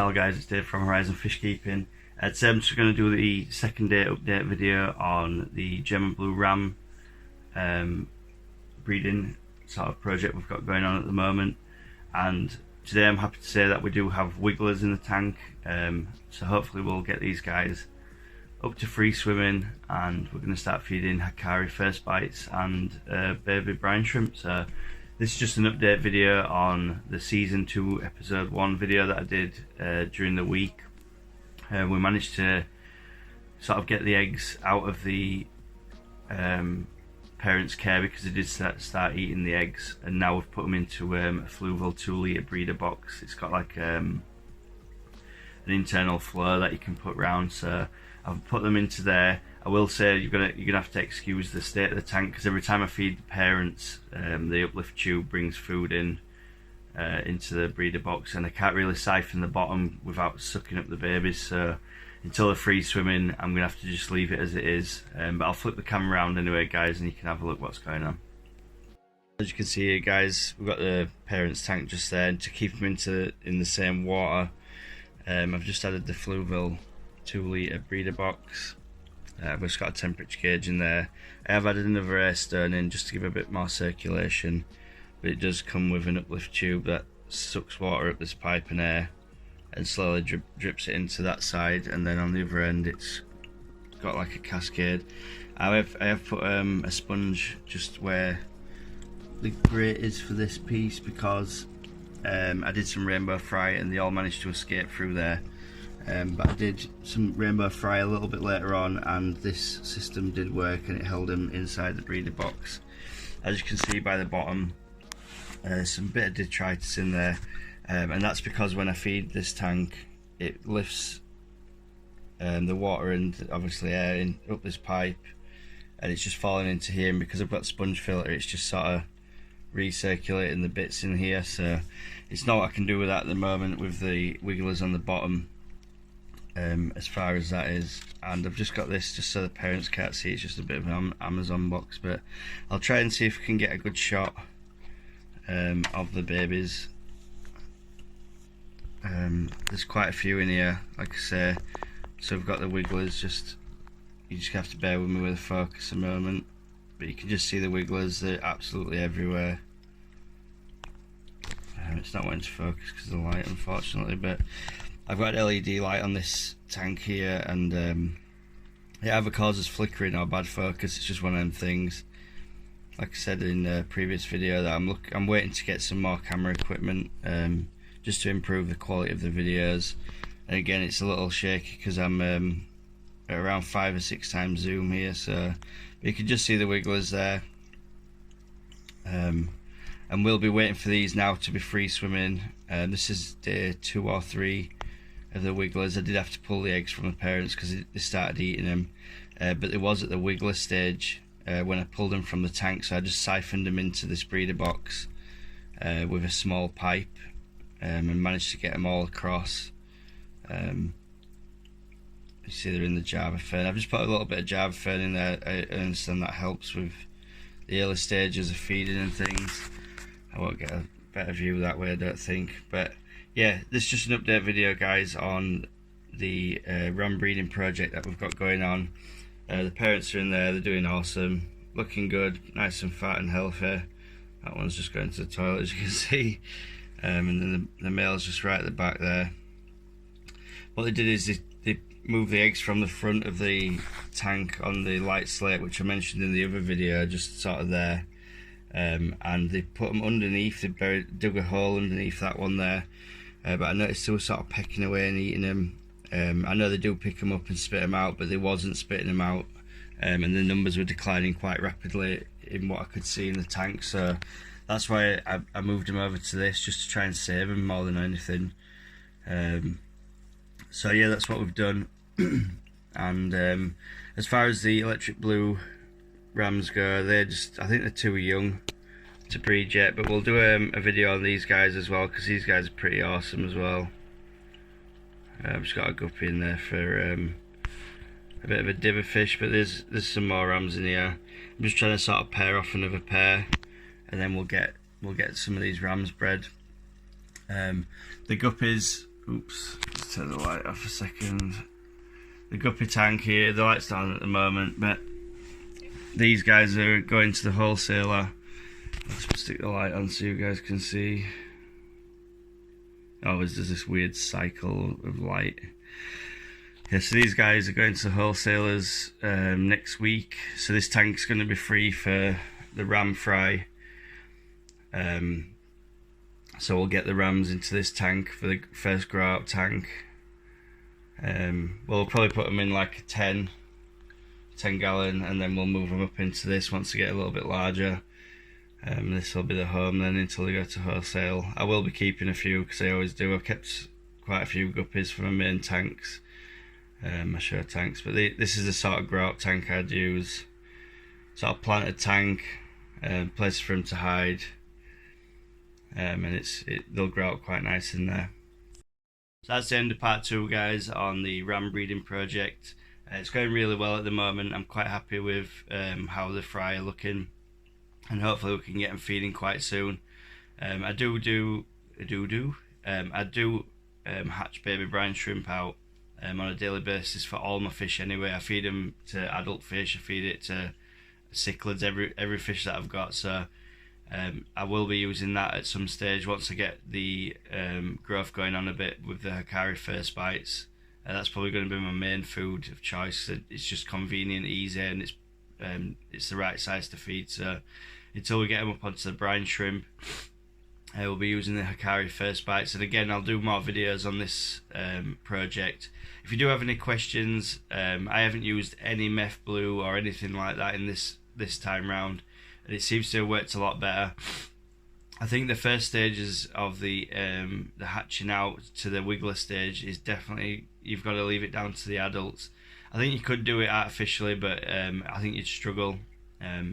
Hello guys, it's Dave from Horizon Fish Keeping. Today I'm just going to do the second day update video on the German Blue Ram breeding sort of project we've got going on at the moment. And today I'm happy to say that we do have wigglers in the tank, so hopefully we'll get these guys up to free swimming, and we're going to start feeding Hakari first bites and baby brine shrimp. So this is just an update video on the season 2 episode 1 video that I did during the week. We managed to sort of get the eggs out of the parents' care because they did start eating the eggs, and now we've put them into a fluvel 2-litre breeder box. It's got like an internal flow that you can put round, so I've put them into there. I will say you're gonna have to excuse the state of the tank, because every time I feed the parents, the uplift tube brings food in into the breeder box, and I can't really siphon the bottom without sucking up the babies. So until they're free swimming, I'm gonna have to just leave it as it is. But I'll flip the camera around anyway, guys, and you can have a look what's going on. As you can see here, guys, we've got the parents' tank just there, and to keep them in the same water, I've just added the fluvel 2-litre breeder box. I've just got a temperature gauge in there. I have added another air stone in just to give a bit more circulation, but it does come with an uplift tube that sucks water up this pipe and air and slowly drips it into that side, and then on the other end it's got like a cascade. I have put a sponge just where the grate is for this piece, because I did some rainbow fry and they all managed to escape through there. But I did some rainbow fry a little bit later on, and this system did work and it held them inside the breeder box. As you can see by the bottom, some bit of detritus in there, and that's because when I feed this tank, it lifts the water and obviously air up this pipe, and it's just falling into here, and because I've got sponge filter, it's just sort of recirculating the bits in here. So it's not what I can do with that at the moment with the wigglers on the bottom. As far as that is, and I've just got this just so the parents can't see. It's just a bit of an Amazon box, but I'll try and see if we can get a good shot of the babies. There's quite a few in here, like I say, so we've got the wigglers. You just have to bear with me with the focus a moment, but you can just see the wigglers. They're absolutely everywhere. It's not wanting to focus because of the light, unfortunately, but I've got an LED light on this tank here, and it either causes flickering or bad focus. It's just one of them things. Like I said in the previous video, that I'm waiting to get some more camera equipment just to improve the quality of the videos. And again, it's a little shaky because I'm at around 5 or 6 times zoom here, so you can just see the wigglers there. And we'll be waiting for these now to be free swimming. This is day 2 or 3 of the wigglers. I did have to pull the eggs from the parents because they started eating them, but it was at the wiggler stage when I pulled them from the tank, so I just siphoned them into this breeder box with a small pipe, and managed to get them all across. You see they're in the Java fern. I've just put a little bit of Java fern in there. I understand that helps with the early stages of feeding and things. I won't get a better view that way, I don't think, but yeah, this is just an update video, guys, on the ram breeding project that we've got going on. The parents are in there, they're doing awesome, looking good, nice and fat and healthy. That one's just going to the toilet, as you can see, and then the male's just right at the back there. What they did is they moved the eggs from the front of the tank on the light slate, which I mentioned in the other video, just sort of there, and they put them underneath. They dug a hole underneath that one there. But I noticed they were sort of pecking away and eating them. I know they do pick them up and spit them out, but they wasn't spitting them out, and the numbers were declining quite rapidly in what I could see in the tank. So that's why I moved them over to this, just to try and save them more than anything. So yeah, that's what we've done. And as far as the electric blue rams go, I think they're too young to breed yet, but we'll do a video on these guys as well, because these guys are pretty awesome as well. I've just got a guppy in there for a bit of a diver fish, but there's some more rams in here. I'm just trying to sort of pair off another pair, and then we'll get some of these rams bred. The guppies, oops, just turn the light off a second. The guppy tank here, the light's down at the moment, but these guys are going to the wholesaler. Let's stick the light on so you guys can see. Always there's this weird cycle of light. Yeah, so these guys are going to the wholesalers next week. So this tank's going to be free for the ram fry. So we'll get the rams into this tank for the first grow out tank. We'll probably put them in like a 10 gallon, and then we'll move them up into this once they get a little bit larger. This will be the home then until they go to wholesale. I will be keeping a few because I always do. I've kept quite a few guppies for my main tanks, my show tanks, but this is the sort of grow out tank I'd use. Sort of planted tank, place for them to hide, and they'll grow out quite nice in there. So that's the end of part 2, guys, on the ram breeding project. It's going really well at the moment. I'm quite happy with how the fry are looking, and hopefully we can get them feeding quite soon. I do hatch baby brine shrimp out on a daily basis for all my fish anyway. I feed them to adult fish, I feed it to cichlids, every fish that I've got. So I will be using that at some stage once I get the growth going on a bit with the Hikari first bites. That's probably going to be my main food of choice. It's just convenient, easy, and it's the right size to feed. So until we get them up onto the brine shrimp, we'll be using the Hikari first bites. And again, I'll do more videos on this project. If you do have any questions, I haven't used any meth blue or anything like that in this time round, and it seems to have worked a lot better. I think the first stages of the hatching out to the wiggler stage is definitely, you've got to leave it down to the adults. I think you could do it artificially, but I think you'd struggle,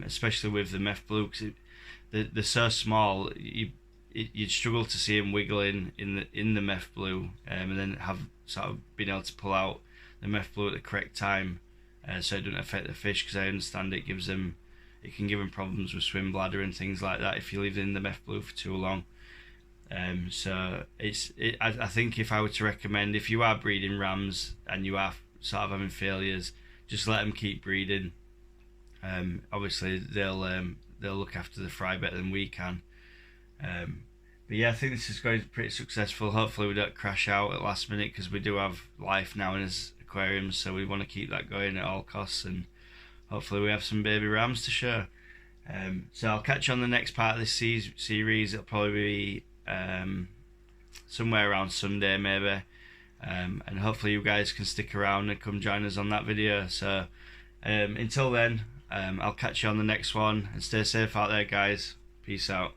especially with the meth blue, because they're so small. You'd struggle to see them wiggling in the meth blue, and then have sort of been able to pull out the meth blue at the correct time, so it doesn't affect the fish. Because I understand it can give them problems with swim bladder and things like that if you leave it in the meth blue for too long. So I think if I were to recommend, if you are breeding rams and you are sort of having failures, just let them keep breeding. Obviously they'll look after the fry better than we can. But yeah, I think this is going pretty successful. Hopefully we don't crash out at last minute, because we do have life now in this aquarium, so we want to keep that going at all costs, and hopefully we have some baby rams to show. So I'll catch you on the next part of this series. It'll probably be somewhere around Sunday maybe, and hopefully you guys can stick around and come join us on that video. So until then, I'll catch you on the next one, and stay safe out there, guys. Peace out.